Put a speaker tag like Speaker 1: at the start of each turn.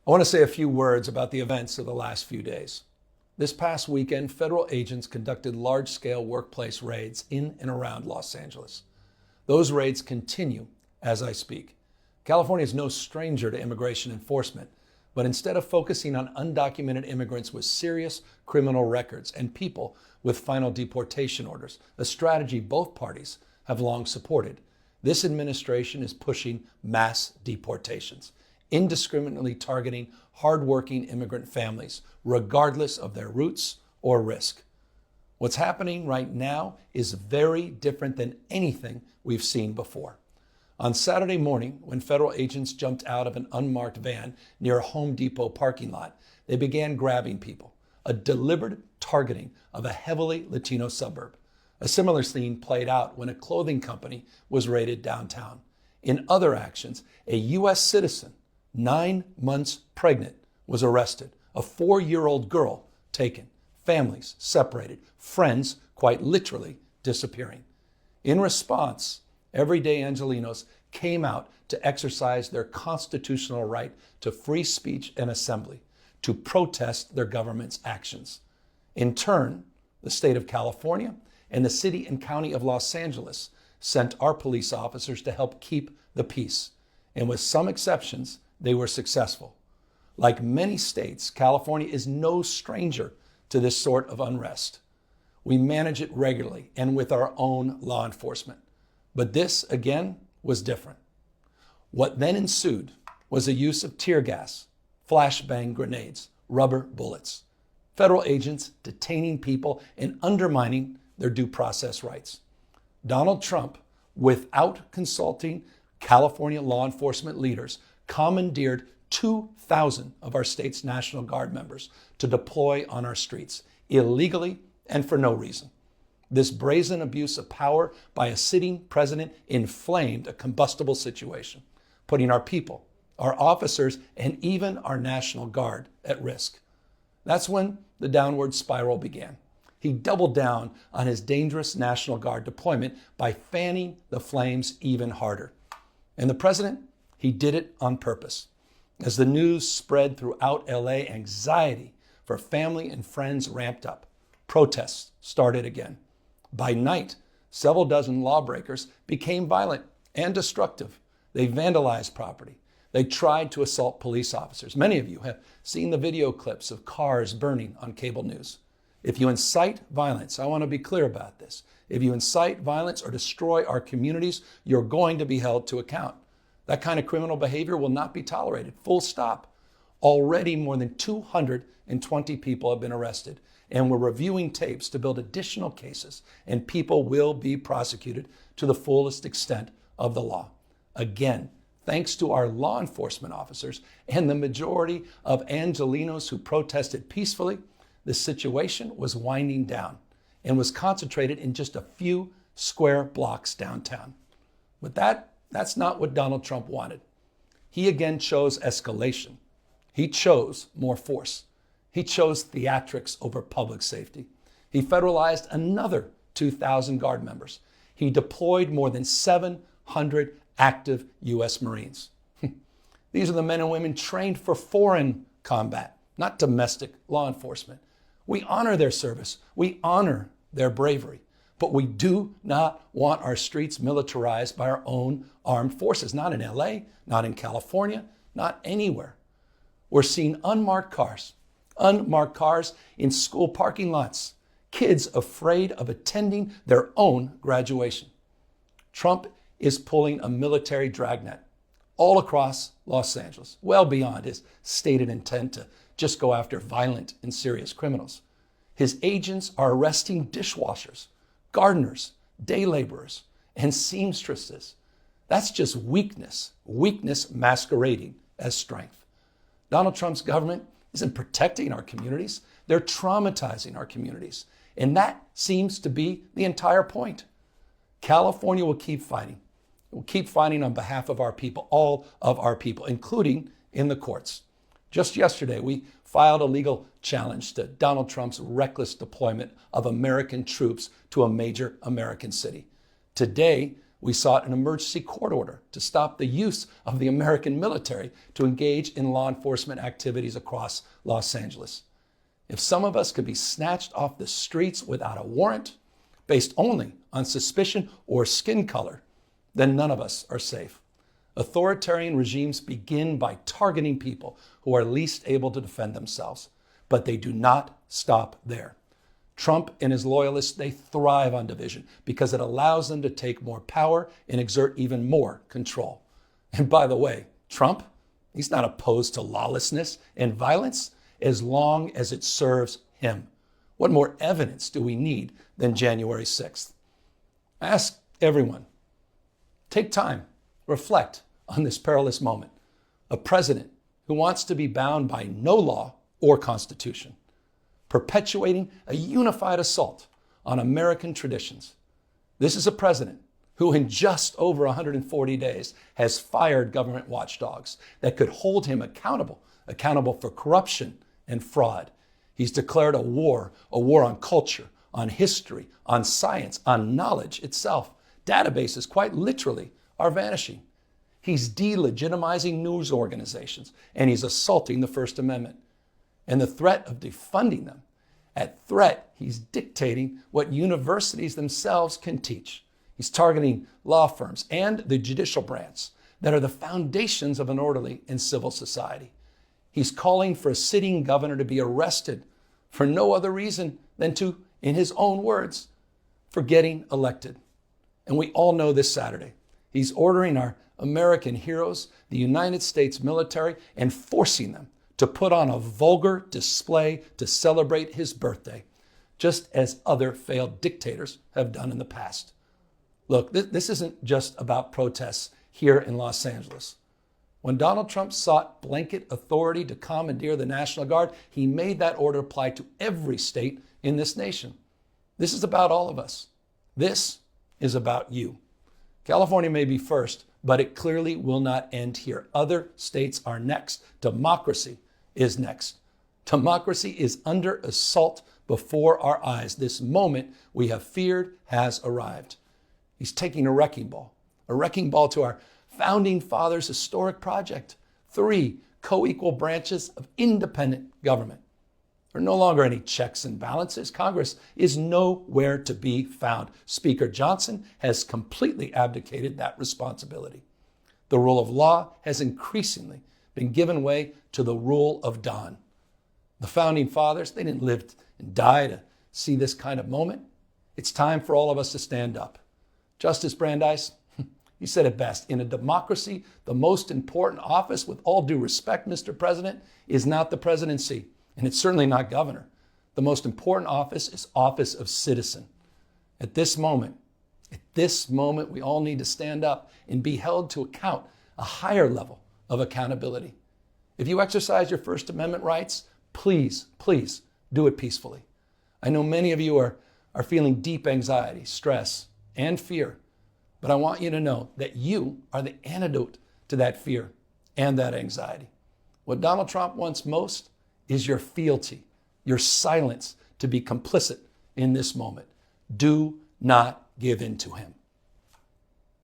Speaker 1: I want to say a few words about the events of the last few days. This past weekend, federal agents conducted large-scale workplace raids in and around Los Angeles. Those raids continue as I speak. California is no stranger to immigration enforcement, but instead of focusing on undocumented immigrants with serious criminal records and people with final deportation orders, a strategy both parties have long supported, this administration is pushing mass deportations, indiscriminately targeting hardworking immigrant families, regardless of their roots or risk. What's happening right now is very different than anything we've seen before. On Saturday morning, when federal agents jumped out of an unmarked van near a Home Depot parking lot, they began grabbing people, a deliberate targeting of a heavily Latino suburb. A similar scene played out when a clothing company was raided downtown. In other actions, a U.S. citizen, 9 months pregnant, was arrested, a 4-year-old girl taken, families separated, friends quite literally disappearing. In response, everyday Angelenos came out to exercise their constitutional right to free speech and assembly, to protest their government's actions. In turn, the state of California and the city and county of Los Angeles sent our police officers to help keep the peace. And with some exceptions, they were successful. Like many states, California is no stranger to this sort of unrest. We manage it regularly and with our own law enforcement. But this, again, was different. What then ensued was the use of tear gas, flashbang grenades, rubber bullets, federal agents detaining people and undermining their due process rights. Donald Trump, without consulting California law enforcement leaders, commandeered 2,000 of our state's National Guard members to deploy on our streets, illegally and for no reason. This brazen abuse of power by a sitting president inflamed a combustible situation, putting our people, our officers, and even our National Guard at risk. That's when the downward spiral began. He doubled down on his dangerous National Guard deployment by fanning the flames even harder. And the president, he did it on purpose. As the news spread throughout LA, anxiety for family and friends ramped up. Protests started again. By night, several dozen lawbreakers became violent and destructive. They vandalized property. They tried to assault police officers. Many of you have seen the video clips of cars burning on cable news. If you incite violence, I want to be clear about this. If you incite violence or destroy our communities, you're going to be held to account. That kind of criminal behavior will not be tolerated. Full stop. Already more than 220 people have been arrested, and we're reviewing tapes to build additional cases, and people will be prosecuted to the fullest extent of the law. Again, thanks to our law enforcement officers and the majority of Angelenos who protested peacefully, the situation was winding down and was concentrated in just a few square blocks downtown. But that's not what Donald Trump wanted. He again chose escalation. He chose more force. He chose theatrics over public safety. He federalized another 2,000 Guard members. He deployed more than 700 active U.S. Marines. These are the men and women trained for foreign combat, not domestic law enforcement. We honor their service. We honor their bravery. But we do not want our streets militarized by our own armed forces, not in LA, not in California, not anywhere. We're seeing unmarked cars in school parking lots, kids afraid of attending their own graduation. Trump is pulling a military dragnet all across Los Angeles, well beyond his stated intent to just go after violent and serious criminals. His agents are arresting dishwashers, gardeners, day laborers, and seamstresses. That's just weakness masquerading as strength. Donald Trump's government isn't protecting our communities. They're traumatizing our communities. And that seems to be the entire point. California will keep fighting. We'll keep fighting on behalf of our people, all of our people, including in the courts. Just yesterday, we filed a legal challenge to Donald Trump's reckless deployment of American troops to a major American city. Today, We sought an emergency court order to stop the use of the American military to engage in law enforcement activities across Los Angeles. If some of us could be snatched off the streets without a warrant, based only on suspicion or skin color, then none of us are safe. Authoritarian regimes begin by targeting people who are least able to defend themselves, but they do not stop there. Trump and his loyalists, they thrive on division because it allows them to take more power and exert even more control. And by the way, Trump, he's not opposed to lawlessness and violence as long as it serves him. What more evidence do we need than January 6th? I ask everyone, take time, reflect on this perilous moment. A president who wants to be bound by no law or constitution, perpetuating a unified assault on American traditions. This is a president who in just over 140 days has fired government watchdogs that could hold him accountable for corruption and fraud. He's declared a war on culture, on history, on science, on knowledge itself. Databases, quite literally, are vanishing. He's delegitimizing news organizations, and he's assaulting the First Amendment. And the threat of defunding them, at threat, he's dictating what universities themselves can teach. He's targeting law firms and the judicial branch that are the foundations of an orderly and civil society. He's calling for a sitting governor to be arrested for no other reason than to, in his own words, for getting elected. And we all know this Saturday, he's ordering our American heroes, the United States military, and forcing them to put on a vulgar display to celebrate his birthday, just as other failed dictators have done in the past. Look, this isn't just about protests here in Los Angeles. When Donald Trump sought blanket authority to commandeer the National Guard, he made that order apply to every state in this nation. This is about all of us. This is about you. California may be first, but it clearly will not end here. Other states are next. Democracy is next. Democracy is under assault before our eyes. This moment we have feared has arrived. He's taking a wrecking ball to our founding fathers' historic project. 3 co-equal branches of independent government. There are no longer any checks and balances. Congress is nowhere to be found. Speaker Johnson has completely abdicated that responsibility. The rule of law has increasingly been given way to the rule of Don. The founding fathers, they didn't live and die to see this kind of moment. It's time for all of us to stand up. Justice Brandeis, he said it best. In a democracy, the most important office, with all due respect, Mr. President, is not the presidency, and it's certainly not governor. The most important office is office of citizen. At this moment, we all need to stand up and be held to account, a higher level of accountability. If you exercise your First Amendment rights, please do it peacefully. I know many of you are feeling deep anxiety, stress, and fear, but I want you to know that you are the antidote to that fear and that anxiety. What Donald Trump wants most is your fealty, your silence to be complicit in this moment. Do not give in to him.